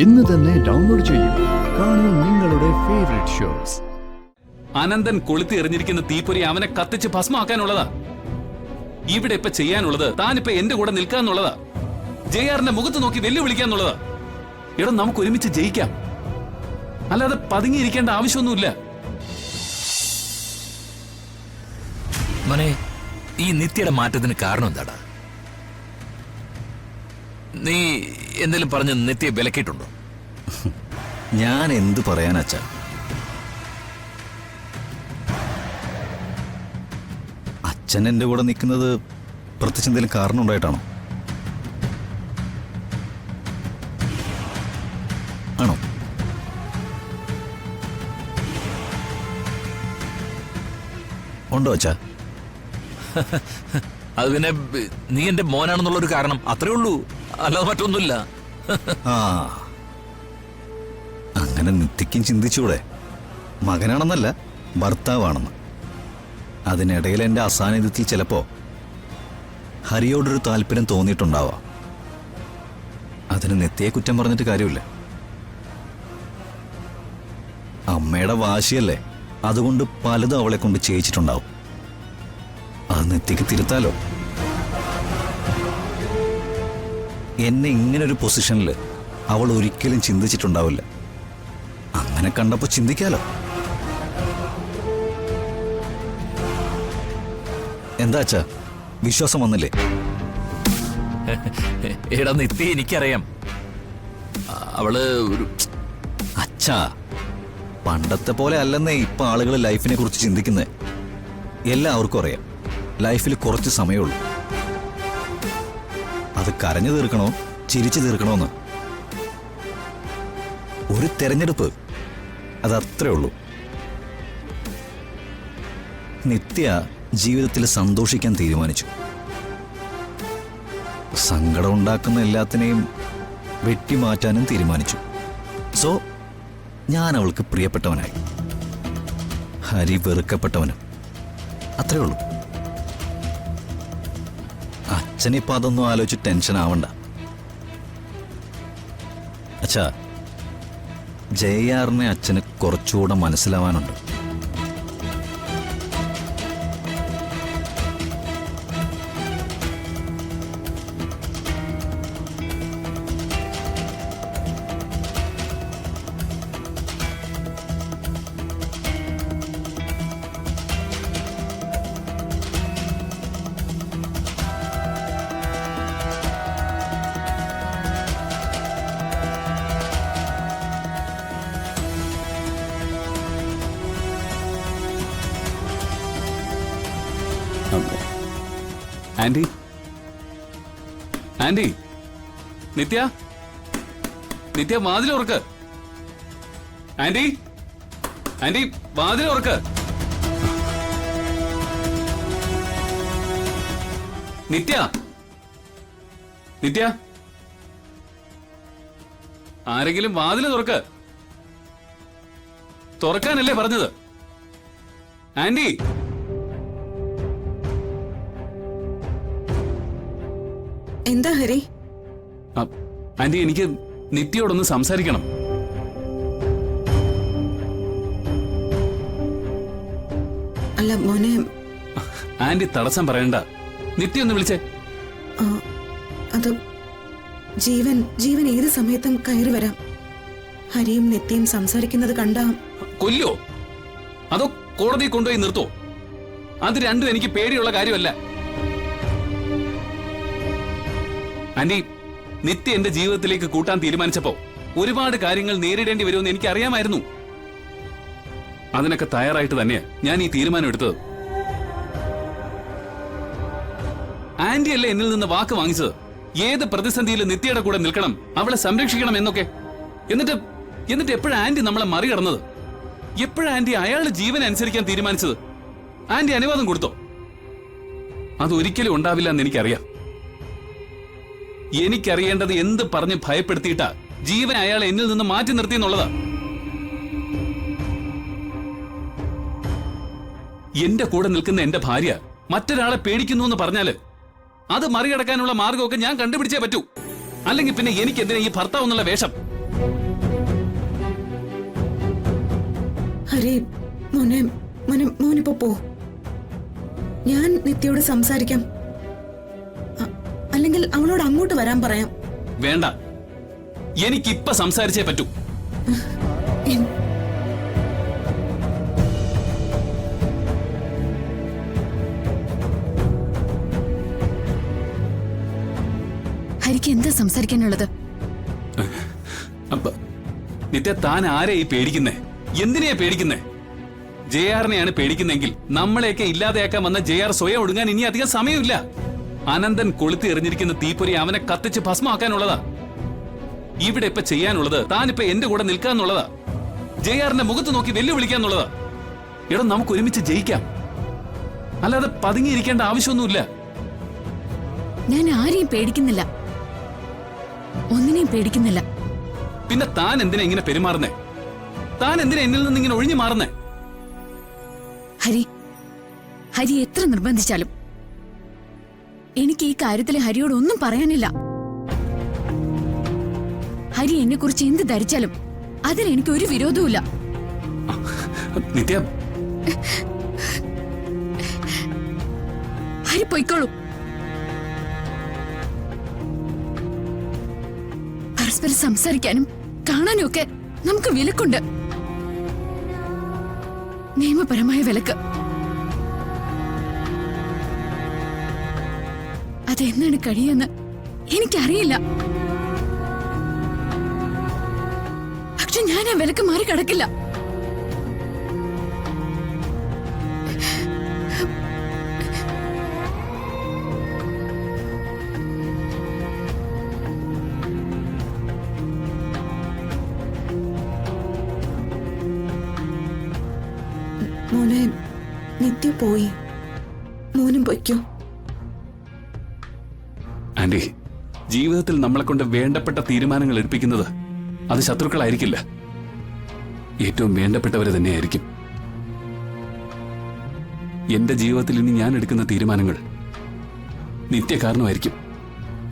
ഇന്ന് തന്നെ ഡൗൺലോഡ് ചെയ്യൂ. കാണൂ നിങ്ങളുടെ ഫേവറേറ്റ് ഷോസ്. അനന്തൻ കൊളുത്തി എറിഞ്ഞിരിക്കുന്ന തീപ്പൊരി അവനെ കത്തിച്ച് ഭസ്മാക്കാനുള്ളതാ. ഇവിടെ ഇപ്പൊ ചെയ്യാനുള്ളത് താനിപ്പോ എന്റെ കൂടെ നിൽക്കാന്നുള്ളതാ. ജെആറിന്റെ മുഖത്ത് നോക്കി വെല്ലുവിളിക്കാന്നുള്ളതാ. ഇവിടെ നമുക്ക് ഒരുമിച്ച് ജയിക്കാം, അല്ലാതെ പതുങ്ങിയിരിക്കേണ്ട ആവശ്യമൊന്നുമില്ല. മോനെ, ഈ നിത്യയുടെ മാറ്റത്തിന് കാരണം എന്താടാ? നീ എന്തെങ്കിലും പറഞ്ഞ് നിത്യയെ വിലക്കിയിട്ടുണ്ടോ? ഞാൻ എന്തു പറയാൻ അച്ഛാ? അച്ഛൻ എന്റെ കൂടെ നിൽക്കുന്നത് പ്രത്യേകിച്ച് എന്തെങ്കിലും കാരണം ഉണ്ടായിട്ടാണോ? ആണോ? ഉണ്ടോ അച്ഛാ? അത് പിന്നെ നീ എന്റെ മോനാണെന്നുള്ളൊരു കാരണം, അത്രേ ഉള്ളൂ, അല്ലാതെ മറ്റൊന്നുമില്ല. ആ, അങ്ങനെ നിത്യക്കും ചിന്തിച്ചൂടെ? മകനാണെന്നല്ല, ഭർത്താവാണെന്ന്. അതിനിടയിൽ എൻ്റെ അസാന്നിധ്യത്തിൽ ചിലപ്പോ ഹരിയോടൊരു താല്പര്യം തോന്നിയിട്ടുണ്ടാവാം. അതിന് നിത്യയെ കുറ്റം പറഞ്ഞിട്ട് കാര്യമില്ല. അമ്മയുടെ വാശിയല്ലേ, അതുകൊണ്ട് പലതും അവളെ കൊണ്ട് ചെയ്യിച്ചിട്ടുണ്ടാവും. അത് നിത്യക്ക് തിരുത്താലോ. എന്നെ ഇങ്ങനൊരു പൊസിഷനിൽ അവൾ ഒരിക്കലും ചിന്തിച്ചിട്ടുണ്ടാവില്ല. അങ്ങനെ കണ്ടപ്പോ ചിന്തിക്കാലോ. എന്താ അച്ഛാ, വിശ്വാസം വന്നില്ലേ? എടാ നിത്യ, എനിക്കറിയാം, അവള് ഒരു അച്ഛാ, പണ്ടത്തെ പോലെ അല്ലെന്നേ ഇപ്പൊ ആളുകൾ ലൈഫിനെ കുറിച്ച് ചിന്തിക്കുന്നേ. എല്ലാവർക്കും അറിയാം, ലൈഫിൽ കുറച്ച് സമയമുള്ളൂ. അത് കരഞ്ഞു തീർക്കണോ ചിരിച്ചു തീർക്കണോന്ന്. ഒരു തെരഞ്ഞെടുപ്പ്, അതത്രേ ഉള്ളൂ. നിത്യ ജീവിതത്തിൽ സന്തോഷിക്കാൻ തീരുമാനിച്ചു. സങ്കടം ഉണ്ടാക്കുന്ന എല്ലാത്തിനെയും വെട്ടിമാറ്റാനും തീരുമാനിച്ചു. സോ ഞാൻ അവൾക്ക് പ്രിയപ്പെട്ടവനായി, ഹരി വെറുക്കപ്പെട്ടവനും. അത്രേ ഉള്ളൂ. അച്ഛനിപ്പോ അതൊന്നും ആലോചിച്ച് ടെൻഷൻ ആവണ്ട. അച്ഛാ, ജെആറിനെ അച്ഛന് കുറച്ചുകൂടെ മനസ്സിലാവാനുണ്ട്. ആന്റി, ആന്റി, നിത്യ, നിത്യ വാതിൽ ഉറക്ക്. ആന്റി, ആന്റി വാതിൽ ഉറക്ക്. നിത്യ, നിത്യ, ആരെങ്കിലും വാതിൽ തുറക്ക്. തുറക്കാനല്ലേ പറഞ്ഞത്? ആന്റി, എന്താ ഹരി? ആന്റി, എനിക്ക് നിത്യയോടൊന്ന് സംസാരിക്കണം. അല്ല മോനെ, ആന്റി തടസ്സം പറയണ്ട. നിത്യ ഒന്ന് വിളിച്ചേ. അത് ജീവൻ ജീവൻ ഏത് സമയത്തും കയറി വരാം. ഹരിയും നിത്യയും സംസാരിക്കുന്നത് കണ്ടാ കൊല്ലോ? അതോ കോടതി കൊണ്ടുപോയി നിർത്തോ? അത് രണ്ടും എനിക്ക് പേടിയുള്ള കാര്യമല്ല. ആന്റി, നിത്യ എന്റെ ജീവിതത്തിലേക്ക് കൂട്ടാൻ തീരുമാനിച്ചപ്പോ ഒരുപാട് കാര്യങ്ങൾ നേരിടേണ്ടി വരുമെന്ന് എനിക്ക് അറിയാമായിരുന്നു. അതിനൊക്കെ തയ്യാറായിട്ട് തന്നെയാ ഞാൻ ഈ തീരുമാനം എടുത്തത്. ആന്റി അല്ലേ എന്നിൽ നിന്ന് വാക്ക് വാങ്ങിച്ചത്, ഏത് പ്രതിസന്ധിയിലും നിത്യയുടെ കൂടെ നിൽക്കണം, അവളെ സംരക്ഷിക്കണം എന്നൊക്കെ. എന്നിട്ട് എപ്പോഴാ ആന്റി നമ്മളെ മറികടന്നത്? എപ്പോഴാ ആന്റി അയാളുടെ ജീവനെ അനുസരിക്കാൻ തീരുമാനിച്ചത്? ആന്റി അനുവാദം കൊടുത്തോ? അതൊരിക്കലും ഉണ്ടാവില്ല എന്ന് എനിക്കറിയാം. എനിക്കറിയേണ്ടത് എന്ത് പറഞ്ഞ് ഭയപ്പെടുത്തിയിട്ടാ ജീവൻ അയാളെ എന്നിൽ നിന്ന് മാറ്റി നിർത്തി എന്നുള്ളതാ. എന്റെ കൂടെ നിൽക്കുന്ന എന്റെ ഭാര്യ മറ്റൊരാളെ പേടിക്കുന്നു എന്ന് പറഞ്ഞാല് അത് മറികടക്കാനുള്ള മാർഗമൊക്കെ ഞാൻ കണ്ടുപിടിച്ചേ പറ്റൂ. അല്ലെങ്കിൽ പിന്നെ എനിക്ക് എന്തിനാ ഈ ഭർത്താവ് എന്നുള്ള വേഷം? ഹരി, മോനെ മോനെ മോനിപ്പോ പോ. ഞാൻ നിത്യയോട് സംസാരിക്കാം. അല്ലെങ്കിൽ അവളോട് അങ്ങോട്ട് വരാൻ പറയാം. വേണ്ട, എനിക്കിപ്പ സംസാരിച്ചേ പറ്റൂ. ഹരിക്ക് എന്താ സംസാരിക്കാനുള്ളത്? അപ്പ നിത്യ, താൻ ആരെയായി പേടിക്കുന്നേ? എന്തിനെയാ പേടിക്കുന്നേ? ജെആറിനെയാണ് പേടിക്കുന്നെങ്കിൽ നമ്മളെയൊക്കെ ഇല്ലാതെയാക്കാൻ വന്ന ജെആർ സ്വയം ഒടുങ്ങാൻ ഇനി അധികം സമയമില്ല. അനന്തൻ കൊളുത്തി എറിഞ്ഞിരിക്കുന്ന തീപ്പൊരി അവനെ കത്തിച്ച് ഭസ്മാക്കാനുള്ളതാ. ഇവിടെ ഇപ്പൊ ചെയ്യാനുള്ളത് താനിപ്പോ എന്റെ കൂടെ നിൽക്കാന്നുള്ളതാ. ജെആറിന്റെ മുഖത്ത് നോക്കി വെല്ലുവിളിക്കാന്നുള്ളതാ. എടാ, നമുക്ക് ഒരുമിച്ച് ജയിക്കാം, അല്ലാതെ പതുങ്ങിയിരിക്കേണ്ട ആവശ്യമൊന്നുമില്ല. ഞാൻ ആരെയും പേടിക്കുന്നില്ല, ഒന്നിനെയും പേടിക്കുന്നില്ല. പിന്നെ താൻ എന്തിനാ ഇങ്ങനെ പെരുമാറുന്നേ? താൻ എന്തിനാ എന്നിൽ നിന്ന് ഇങ്ങനെ ഒഴിഞ്ഞു മാറുന്നേ? ഹരി എത്ര നിർബന്ധിച്ചാലും എനിക്ക് ഈ കാര്യത്തിൽ ഹരിയോട് ഒന്നും പറയാനില്ല. ഹരി എന്നെ കുറിച്ച് എന്ത് ധരിച്ചാലും അതിന് എനിക്ക് ഒരു വിരോധവുമില്ല. നിത്യ, ഹരി പൊയ്ക്കോളൂ. പരസ്പരം സംസാരിക്കാനും കാണാനും ഒക്കെ നമുക്ക് വിലക്കുണ്ട്, നിയമപരമായ വിലക്ക്. അതെന്നാണ് കഴിയെന്ന് എനിക്കറിയില്ല. പക്ഷെ ഞാൻ ആ വിലക്ക് മാറി കിടക്കില്ല. മോനെ, നിത്യ പോയി, മോനും പൊയ്ക്കോ. ആന്റി, ജീവിതത്തിൽ നമ്മളെ കൊണ്ട് വേണ്ടപ്പെട്ട തീരുമാനങ്ങൾ എടുപ്പിക്കുന്നത് അത് ശത്രുക്കളായിരിക്കില്ല, ഏറ്റവും വേണ്ടപ്പെട്ടവരെ തന്നെയായിരിക്കും. എന്റെ ജീവിതത്തിൽ ഇനി ഞാൻ എടുക്കുന്ന തീരുമാനങ്ങൾ നിത്യ കാരണമായിരിക്കും.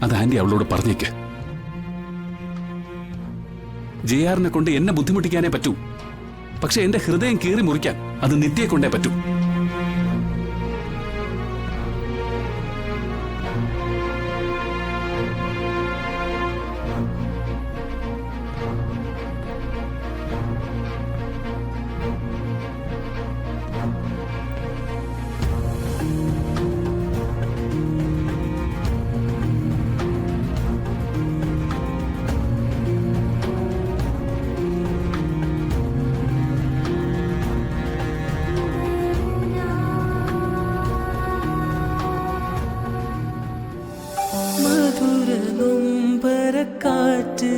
അത് ആന്റി അവളോട് പറഞ്ഞേക്ക്. ജെആറിനെ കൊണ്ട് എന്നെ ബുദ്ധിമുട്ടിക്കാനേ പറ്റൂ, പക്ഷെ എന്റെ ഹൃദയം കീറി മുറിക്കാൻ അത് നിത്യയെ കൊണ്ടേ പറ്റൂ. മധുര നൊമ്പരക്കാറ്റ്